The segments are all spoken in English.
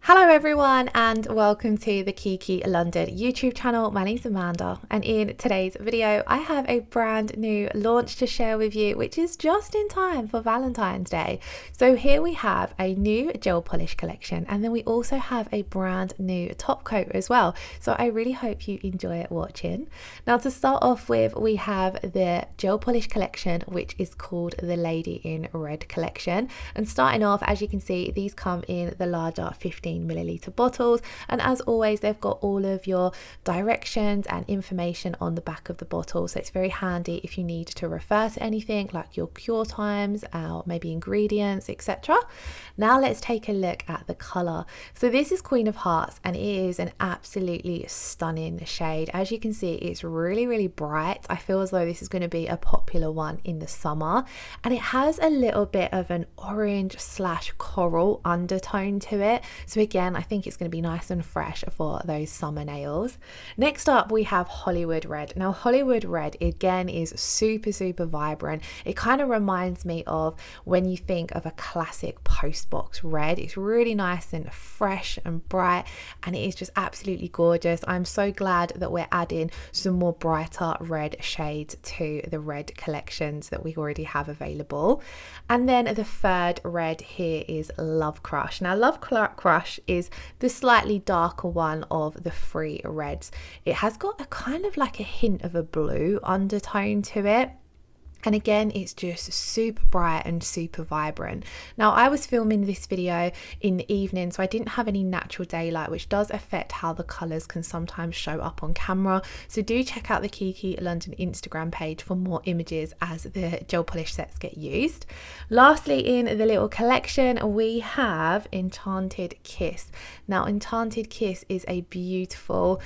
Hello everyone and welcome to the Kiki London YouTube channel. My name's Amanda and in today's video I have a brand new launch to share with you, which is just in time for Valentine's Day. So here we have a new gel polish collection and then we also have a brand new top coat as well. So I really hope you enjoy watching. Now to start off with, we have the gel polish collection, which is called the Lady in Red collection. And starting off, as you can see, these come in the larger 15ml bottles, and as always they've got all of your directions and information on the back of the bottle, so it's very handy if you need to refer to anything like your cure times or maybe ingredients, etc. Now let's take a look at the color. So this is Queen of Hearts and it is an absolutely stunning shade. As you can see, it's really bright. I feel as though this is going to be a popular one in the summer, and it has a little bit of an orange / coral undertone to it. So again, I think it's going to be nice and fresh for those summer nails. Next up, we have Hollywood Red. Now, Hollywood Red again is super vibrant. It kind of reminds me of when you think of a classic postbox red. It's really nice and fresh and bright, and it is just absolutely gorgeous. I'm so glad that we're adding some more brighter red shades to the red collections that we already have available. And then the third red here is Love Crush. Now, Love Crush is the slightly darker one of the three reds. It has got a kind of like a hint of a blue undertone to it. And again, it's just super bright and super vibrant. Now, I was filming this video in the evening, so I didn't have any natural daylight, which does affect how the colours can sometimes show up on camera. So do check out the Kiki London Instagram page for more images as the gel polish sets get used. Lastly, in the little collection, we have Enchanted Kiss. Now, Enchanted Kiss is a beautiful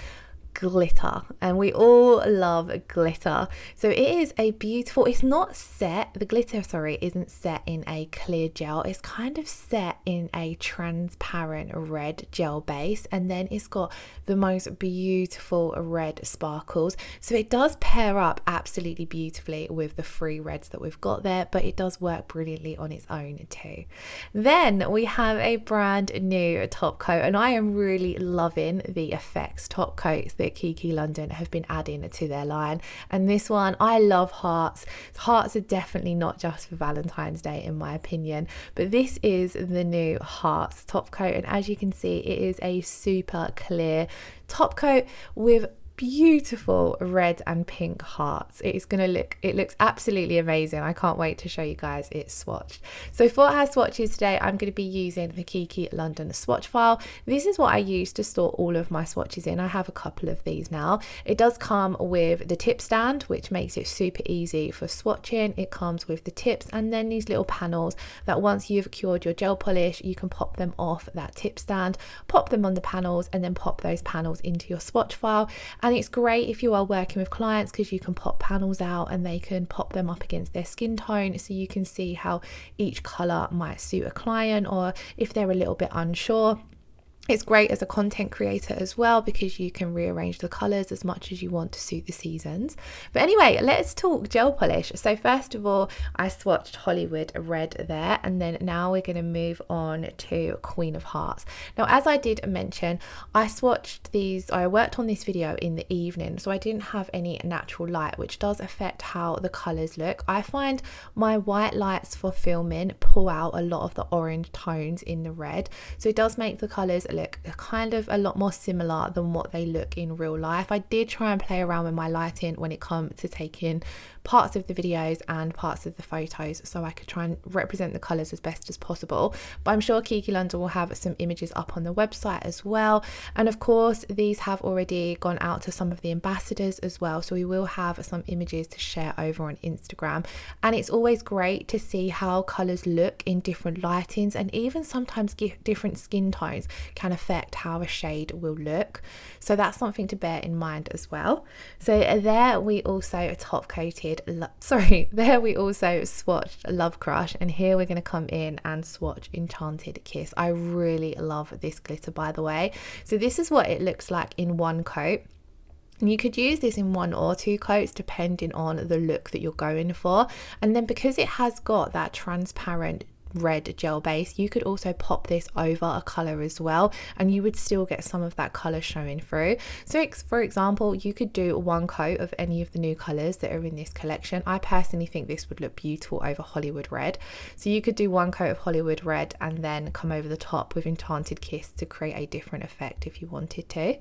glitter, and we all love glitter. So it is a beautiful, it's not set, the glitter, sorry, isn't set in a clear gel. It's kind of set in a transparent red gel base, and then it's got the most beautiful red sparkles. So it does pair up absolutely beautifully with the three reds that we've got there, but it does work brilliantly on its own too. Then we have a brand new top coat, and I am really loving the effects top coats that Kiki London have been adding to their line. And this one, I love hearts. Hearts are definitely not just for Valentine's Day in my opinion, but this is the new hearts top coat, and as you can see, it is a super clear top coat with beautiful red and pink hearts. It looks absolutely amazing. I can't wait to show you guys it's swatched. So for our swatches today, I'm going to be using the Kiki London swatch file. This is what I use to store all of my swatches in. I have a couple of these now. It does come with the tip stand, which makes it super easy for swatching. It comes with the tips and then these little panels that once you've cured your gel polish, you can pop them off that tip stand, pop them on the panels, and then pop those panels into your swatch file. And it's great if you are working with clients because you can pop panels out and they can pop them up against their skin tone, so you can see how each color might suit a client, or if they're a little bit unsure. It's great as a content creator as well because you can rearrange the colours as much as you want to suit the seasons. But anyway, let's talk gel polish. So first of all, I swatched Hollywood Red there, and then now we're going to move on to Queen of Hearts. Now, as I did mention, I worked on this video in the evening, so I didn't have any natural light, which does affect how the colours look. I find my white lights for filming pull out a lot of the orange tones in the red, so it does make the colours look kind of a lot more similar than what they look in real life. I did try and play around with my lighting when it comes to taking parts of the videos and parts of the photos so I could try and represent the colours as best as possible, but I'm sure Kiki London will have some images up on the website as well. And of course, these have already gone out to some of the ambassadors as well, so we will have some images to share over on Instagram. And it's always great to see how colours look in different lightings, and even sometimes different skin tones can affect how a shade will look, so that's something to bear in mind as well. So there we also top coated there we also swatched Love Crush, and here we're going to come in and swatch Enchanted Kiss. I really love this glitter, by the way. So this is what it looks like in one coat. You could use this in 1 or 2 coats depending on the look that you're going for. And then because it has got that transparent red gel base, you could also pop this over a color as well, and you would still get some of that color showing through. So for example, you could do one coat of any of the new colors that are in this collection. I personally think this would look beautiful over Hollywood Red. So you could do one coat of Hollywood Red and then come over the top with Enchanted Kiss to create a different effect if you wanted to.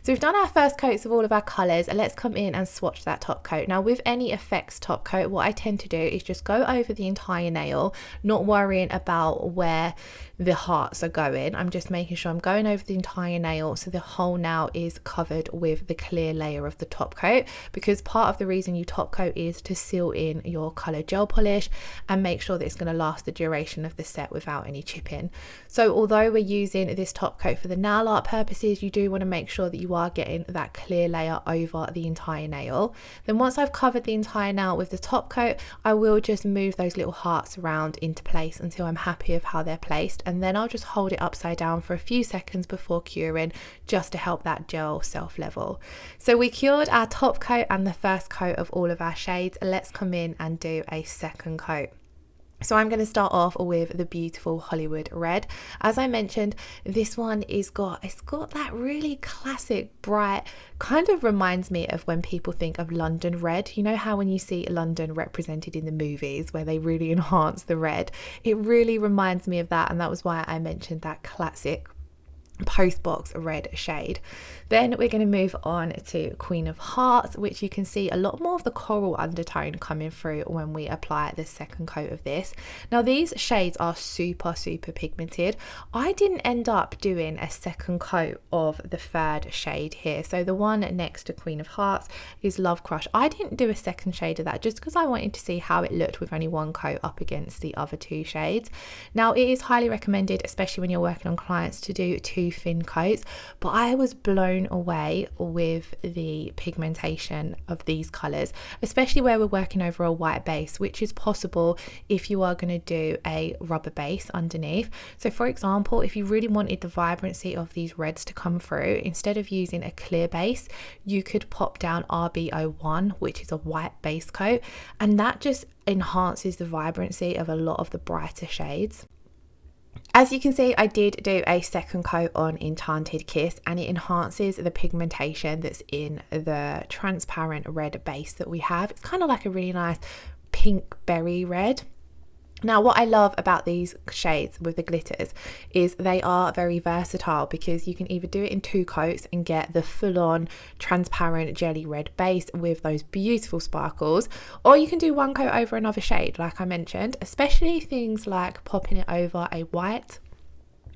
So we've done our first coats of all of our colors, and let's come in and swatch that top coat. Now with any effects top coat, what I tend to do is just go over the entire nail, not worrying about where the hearts are going. I'm just making sure I'm going over the entire nail so the whole nail is covered with the clear layer of the top coat, because part of the reason you top coat is to seal in your color gel polish and make sure that it's going to last the duration of the set without any chipping. So although we're using this top coat for the nail art purposes, you do want to make sure that you are getting that clear layer over the entire nail. Then once I've covered the entire nail with the top coat, I will just move those little hearts around into place until I'm happy with how they're placed, and then I'll just hold it upside down for a few seconds before curing, just to help that gel self level. So we cured our top coat and the first coat of all of our shades. Let's come in and do a second coat. So I'm going to start off with the beautiful Hollywood Red. As I mentioned, this one it's got that really classic bright, kind of reminds me of when people think of London Red. You know how when you see London represented in the movies where they really enhance the red, it really reminds me of that, and that was why I mentioned that classic postbox red shade. Then we're going to move on to Queen of Hearts, which you can see a lot more of the coral undertone coming through when we apply the second coat of this. Now these shades are super pigmented. I didn't end up doing a second coat of the third shade here. So the one next to Queen of Hearts is Love Crush. I didn't do a second shade of that just because I wanted to see how it looked with only one coat up against the other two shades. Now it is highly recommended, especially when you're working on clients, to do two thin coats, but I was blown away with the pigmentation of these colors, especially where we're working over a white base, which is possible if you are going to do a rubber base underneath. So for example, if you really wanted the vibrancy of these reds to come through, instead of using a clear base, you could pop down RB01, which is a white base coat, and that just enhances the vibrancy of a lot of the brighter shades. As you can see, I did do a second coat on Enchanted Kiss, and it enhances the pigmentation that's in the transparent red base that we have. It's kind of like a really nice pink berry red. Now what I love about these shades with the glitters is they are very versatile, because you can either do it in two coats and get the full-on transparent jelly red base with those beautiful sparkles, or you can do one coat over another shade like I mentioned, especially things like popping it over a white,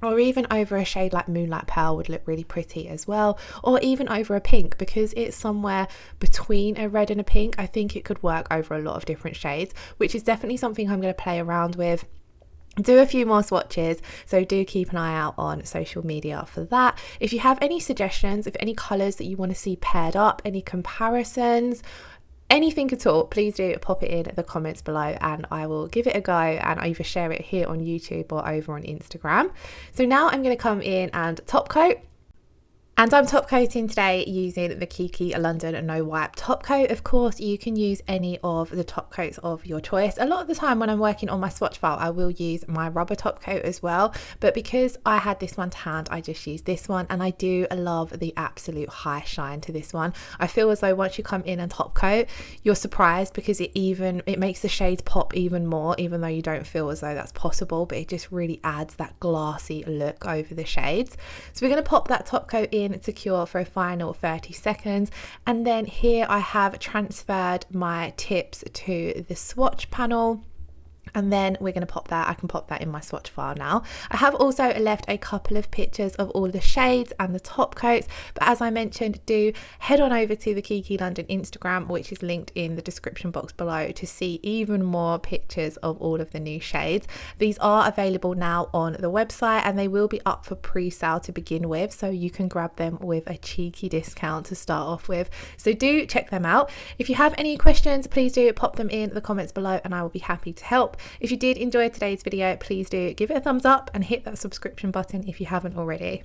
or even over a shade like Moonlight Pearl would look really pretty as well, or even over a pink, because it's somewhere between a red and a pink. I think it could work over a lot of different shades, which is definitely something I'm going to play around with, do a few more swatches, so do keep an eye out on social media for that. If you have any suggestions of any colours that you want to see paired up, any comparisons, anything at all, please do pop it in the comments below and I will give it a go and either share it here on YouTube or over on Instagram. So now I'm going to come in and top coat. And I'm top coating today using the Kiki London No Wipe top coat. Of course, you can use any of the top coats of your choice. A lot of the time when I'm working on my swatch file, I will use my rubber top coat as well. But because I had this one to hand, I just used this one. And I do love the absolute high shine to this one. I feel as though once you come in and top coat, you're surprised because it makes the shades pop even more, even though you don't feel as though that's possible. But it just really adds that glassy look over the shades. So we're going to pop that top coat in to cure for a final 30 seconds, and then here I have transferred my tips to the swatch panel. And then we're going to pop that, I can pop that in my swatch file now. I have also left a couple of pictures of all the shades and the top coats, but as I mentioned, do head on over to the Kiki London Instagram, which is linked in the description box below, to see even more pictures of all of the new shades. These are available now on the website and they will be up for pre-sale to begin with, so you can grab them with a cheeky discount to start off with. So do check them out. If you have any questions, please do pop them in the comments below and I will be happy to help. If you did enjoy today's video, please do give it a thumbs up and hit that subscription button if you haven't already.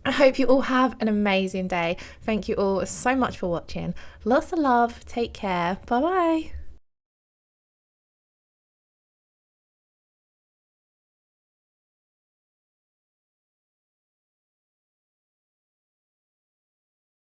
I hope you all have an amazing day. Thank you all so much for watching. Lots of love. Take care. Bye bye.